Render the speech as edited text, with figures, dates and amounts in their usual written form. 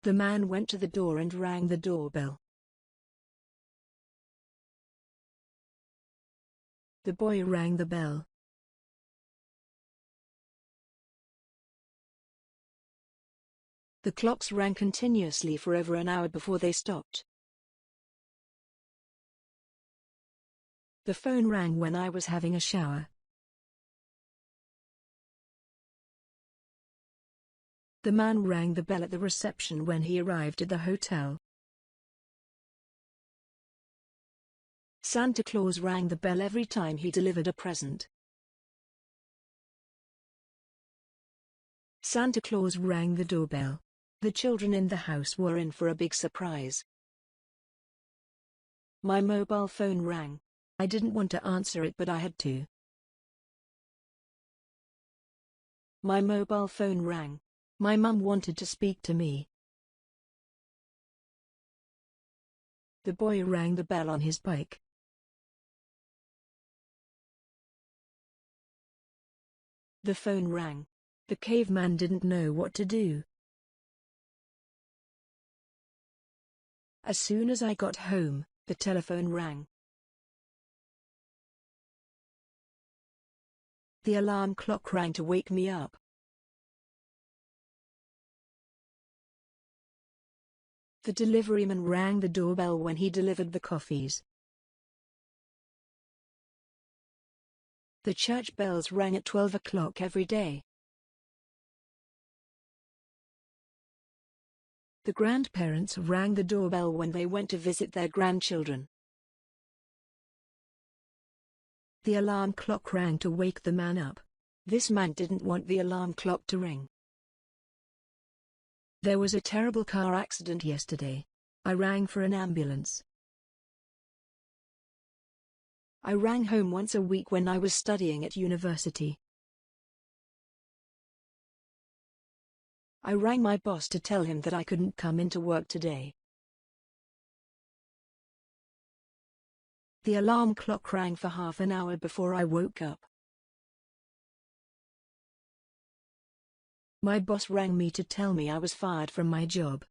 The man went to the door and rang the doorbell. The boy rang the bell. The clocks rang continuously for over an hour before they stopped. The phone rang when I was having a shower. The man rang the bell at the reception when he arrived at the hotel. Santa Claus rang the bell every time he delivered a present. Santa Claus rang the doorbell. The children in the house were in for a big surprise. My mobile phone rang. I didn't want to answer it, but I had to. My mobile phone rang. My mum wanted to speak to me. The boy rang the bell on his bike. The phone rang. The caveman didn't know what to do. As soon as I got home, the telephone rang. The alarm clock rang to wake me up. The deliveryman rang the doorbell when he delivered the coffees. The church bells rang at 12 o'clock every day. The grandparents rang the doorbell when they went to visit their grandchildren. The alarm clock rang to wake the man up. This man didn't want the alarm clock to ring. There was a terrible car accident yesterday. I rang for an ambulance. I rang home once a week when I was studying at university. I rang my boss to tell him that I couldn't come into work today. The alarm clock rang for half an hour before I woke up. My boss rang me to tell me I was fired from my job.